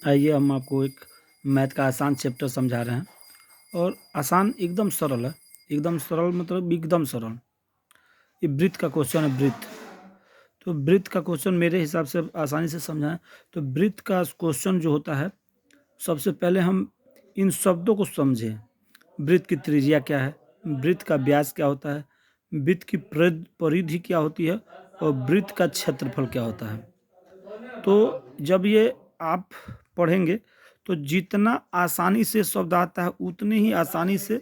आइए हम आपको एक मैथ का आसान चैप्टर समझा रहे हैं और आसान एकदम सरल है। एकदम सरल मतलब एकदम सरल। ये वृत्त का क्वेश्चन है, वृत्त। तो वृत्त का क्वेश्चन मेरे हिसाब से आसानी से समझाएं तो वृत्त का क्वेश्चन जो होता है, सबसे पहले हम इन शब्दों को समझें। वृत्त की त्रिज्या क्या है, वृत्त का व्यास क्या होता है, वृत्त की परिधि क्या होती है और वृत्त का क्षेत्रफल क्या होता है। तो जब ये आप पढ़ेंगे तो जितना आसानी से शब्द आता है उतने ही आसानी से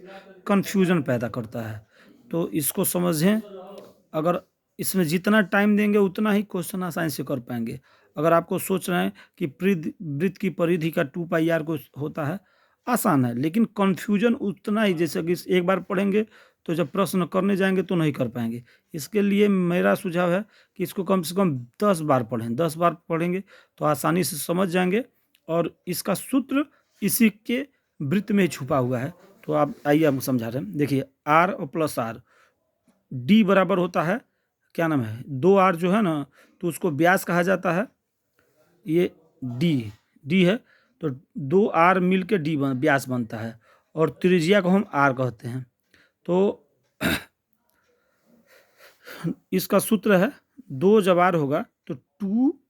कन्फ्यूजन पैदा करता है। तो इसको समझें। अगर इसमें जितना टाइम देंगे उतना ही क्वेश्चन आसानी से कर पाएंगे। अगर आपको सोच रहे हैं कि वृत्त की परिधि का 2 पाई आर को होता है, आसान है, लेकिन कन्फ्यूजन उतना ही, जैसे कि एक बार पढ़ेंगे तो जब प्रश्न करने जाएंगे तो नहीं कर पाएंगे। इसके लिए मेरा सुझाव है कि इसको कम से कम 10 बार पढ़ें। 10 बार पढ़ेंगे तो आसानी से समझ जाएंगे और इसका सूत्र इसी के वृत्त में ही छुपा हुआ है। तो आप आइए, हम समझा रहे हैं। देखिए, आर और प्लस आर, डी बराबर होता है, क्या नाम है, 2 आर जो है ना, तो उसको व्यास कहा जाता है। ये डी डी है, तो 2 आर मिल के व्यास बनता है और त्रिज्या को हम आर कहते हैं। तो इसका सूत्र है, 2 जब आर होगा तो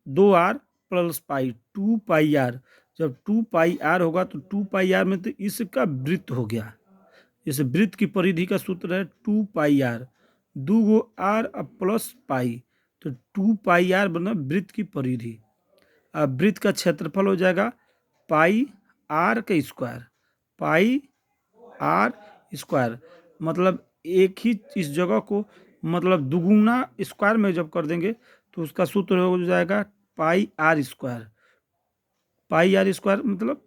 2 R plus pi, 2 pi R. जब 2 पाई आर होगा तो 2 पाई आर में तो इसका वृत्त हो गया। जैसे वृत्त की परिधि का सूत्र है 2 पाई आर, 2 आर प्लस पाई, तो 2 पाई आर बना वृत्त की परिधि। अब वृत्त का क्षेत्रफल हो जाएगा पाई आर का स्क्वायर, पाई आर स्क्वायर। मतलब एक ही इस जगह को मतलब दुगुना स्क्वायर में जब कर देंगे तो उसका सूत्र हो जाएगा pi r square. Pi r square मतलब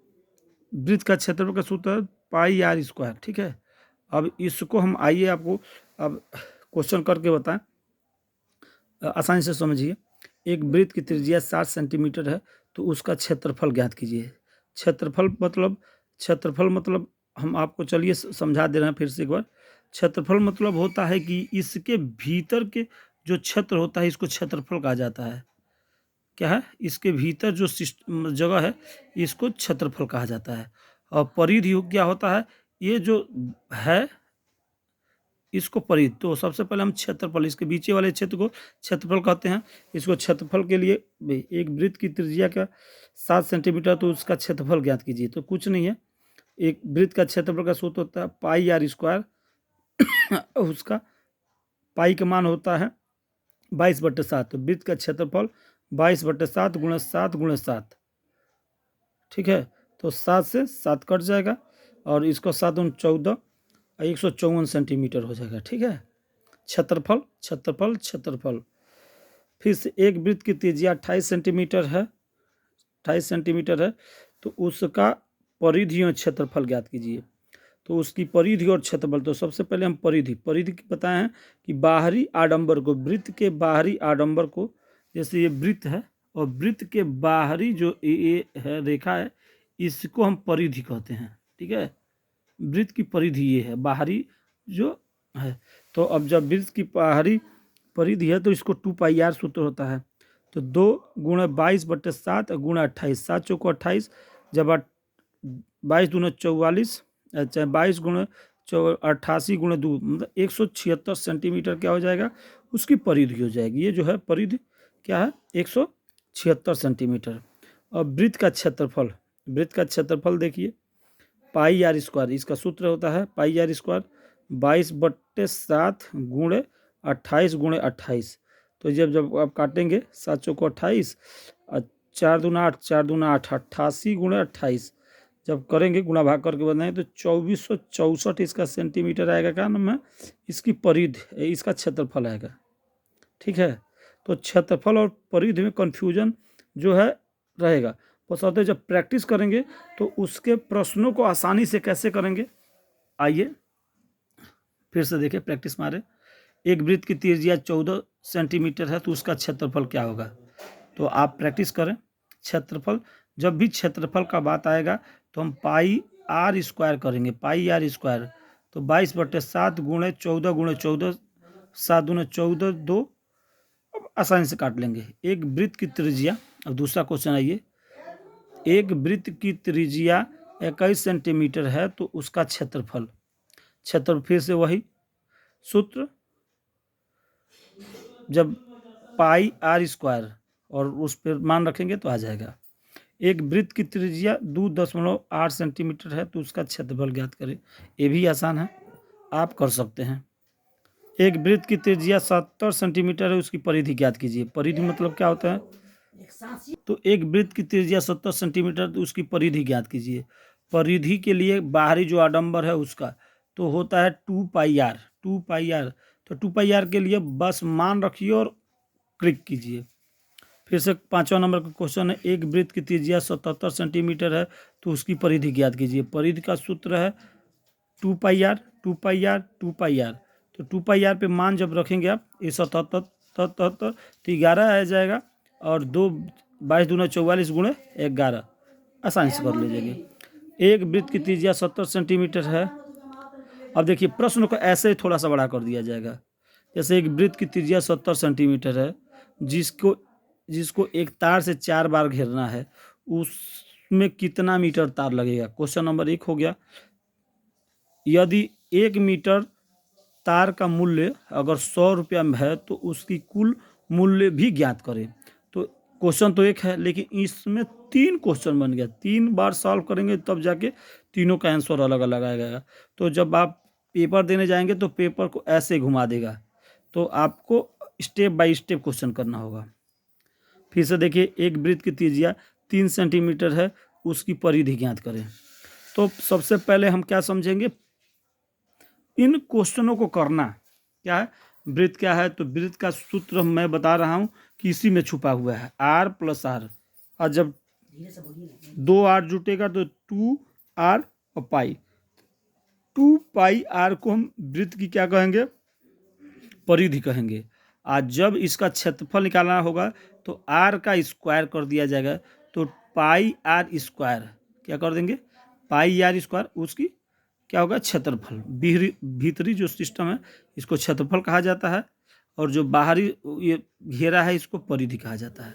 वृत्त का क्षेत्रफल का सूत्र है पाई आर स्क्वायर। ठीक है, अब इसको हम आइए आपको अब क्वेश्चन करके बताएं, आसानी से समझिए। एक वृत्त की त्रिज्या 60 सेंटीमीटर है तो उसका क्षेत्रफल ज्ञात कीजिए। क्षेत्रफल मतलब हम आपको चलिए समझा दे रहे हैं फिर से एक बार। क्षेत्रफल मतलब होता है कि इसके भीतर के जो क्षेत्र होता है, इसको क्षेत्रफल कहा जाता है। क्या है, इसके भीतर जो जगह है इसको क्षेत्रफल कहा जाता है। और परिधि क्या होता है, ये जो है इसको परिधि। तो सबसे पहले हम क्षेत्रफल, इसके बीचे वाले क्षेत्र को क्षेत्रफल कहते हैं। इसको क्षेत्रफल के लिए एक वृत्त की त्रिज्या का 7 सेंटीमीटर, तो उसका क्षेत्रफल ज्ञात कीजिए। तो कुछ नहीं है, एक वृत्त का क्षेत्रफल का सूत्र होता है पाई आर स्क्वायर। उसका पाई का मान होता है 22/7। तो वृत्त का क्षेत्रफल 22/7 गुणा 7 गुणा 7। ठीक है, तो 7 से 7 कट जाएगा और इसको 7 दूनी 14, 154 सेंटीमीटर हो जाएगा। ठीक है, क्षेत्रफल क्षेत्रफल क्षेत्रफल। फिर से एक वृत्त की त्रिज्या 28 सेंटीमीटर है, 28 सेंटीमीटर है, तो उसका परिधि और क्षेत्रफल ज्ञात कीजिए। तो उसकी परिधि और क्षेत्रफल, तो सबसे पहले हम परिधि बताए हैं कि बाहरी आडंबर को, वृत्त के बाहरी आडंबर को, जैसे ये वृत्त है और वृत्त के बाहरी जो ये है रेखा है, इसको हम परिधि कहते हैं। ठीक है, वृत्त की परिधि ये है, बाहरी जो है। तो अब जब वृत्त की बाहरी परिधि है तो इसको 2 पाई आर सूत्र होता है। तो 2 गुणा 22/7 गुणा 28, 7 चौको 28, जब 22 दूना 44, अच्छा 22 गुणा 88 गुणा 2 मतलब 176 सेंटीमीटर क्या हो जाएगा, उसकी परिधि हो जाएगी। ये जो है परिधि क्या है, 176 सेंटीमीटर। और वृत्त का क्षेत्रफल देखिए पाई आर स्क्वायर, इसका सूत्र होता है पाई आर स्क्वायर 22/7 गुणे 28 गुणे 28। तो जब जब आप काटेंगे 7 चौको 28 और 4 दूना 8, 4 दूना 8, 88 गुणे 28 जब करेंगे गुणा भाग करके बनाएंगे तो 2464 इसका सेंटीमीटर आएगा। क्या नाम है, इसकी परिधि, इसका क्षेत्रफल आएगा। ठीक है, तो क्षेत्रफल और परिधि में कन्फ्यूजन जो है रहेगा। बस जब प्रैक्टिस करेंगे तो उसके प्रश्नों को आसानी से कैसे करेंगे, आइए फिर से देखें, प्रैक्टिस मारे। एक वृत्त की त्रिज्या 14 सेंटीमीटर है तो उसका क्षेत्रफल क्या होगा। तो आप प्रैक्टिस करें। क्षेत्रफल, जब भी क्षेत्रफल का बात आएगा तो हम पाई आर स्क्वायर करेंगे, पाई आर स्क्वायर। तो 22/7 गुणे 14 गुणे 14, 7 दूने 14, 2, अब आसानी से काट लेंगे। एक वृत्त की त्रिज्या, अब दूसरा क्वेश्चन आइए। एक वृत्त की त्रिज्या 21 सेंटीमीटर है तो उसका क्षेत्रफल, फिर से वही सूत्र, जब पाई आर स्क्वायर और उस पर मान रखेंगे तो आ जाएगा। एक वृत्त की त्रिज्या 2.8 सेंटीमीटर है तो उसका क्षेत्रफल ज्ञात करें। ये भी आसान है, आप कर सकते हैं। एक वृत्त की त्रिज्या 70 सेंटीमीटर है, उसकी परिधि ज्ञात कीजिए। परिधि मतलब क्या होता है? तो एक वृत्त की त्रिज्या 70 सेंटीमीटर तो उसकी परिधि ज्ञात कीजिए। परिधि के लिए बाहरी जो आडंबर है उसका तो होता है 2 पाई आर। तो 2 पाई आर के लिए बस मान रखिए और क्लिक कीजिए। फिर से 5वां नंबर का क्वेश्चन है, एक वृत्त की त्रिज्या 77 सेंटीमीटर है तो उसकी परिधि ज्ञात कीजिए। परिधि का सूत्र है 2 पाई आर। तो 2 पाई आर पे मान जब रखेंगे आप, ये 77 तो 11 आ जाएगा, और 22 दूना 44 गुणे 11, आसानी से कर लीजिएगा। एक वृत्त की त्रिज्या 70 सेंटीमीटर है। अब देखिए प्रश्न को ऐसे ही थोड़ा सा बड़ा कर दिया जाएगा। जैसे एक वृत्त की त्रिज्या 70 सेंटीमीटर है, जिसको एक तार से 4 बार घेरना है, उसमें कितना मीटर तार लगेगा? क्वेश्चन नंबर 1 हो गया। यदि 1 मीटर तार का मूल्य अगर 100 रुपया में है तो उसकी कुल मूल्य भी ज्ञात करें। तो क्वेश्चन तो एक है, लेकिन इसमें 3 क्वेश्चन बन गया। 3 बार सॉल्व करेंगे तब जाके तीनों का आंसर अलग अलग आएगा। तो जब आप पेपर देने जाएंगे तो पेपर को ऐसे घुमा देगा, तो आपको स्टेप बाय स्टेप क्वेश्चन करना होगा। फिर से देखिए, एक वृत्त की त्रिज्या 3 सेंटीमीटर है, उसकी परिधि ज्ञात करें। तो सबसे पहले हम क्या समझेंगे, इन क्वेश्चनों को करना क्या है। वृत्त क्या है? तो वृत्त का सूत्र मैं बता रहा हूं कि इसी में छुपा हुआ है, आर प्लस आर। और जब 2 आर जुटेगा तो 2 आर और पाई। 2 पाई आर को हम वृत्त की क्या कहेंगे? परिधि कहेंगे। आज जब इसका क्षेत्रफल निकालना होगा तो आर का स्क्वायर कर दिया जाएगा, तो पाई आर स्क्वायर क्या कर देंगे? पाई आर स्क्वायर, उसकी क्या होगा? क्षेत्रफल। भीतरी जो सिस्टम है इसको क्षेत्रफल कहा जाता है, और जो बाहरी ये घेरा है इसको परिधि कहा जाता है।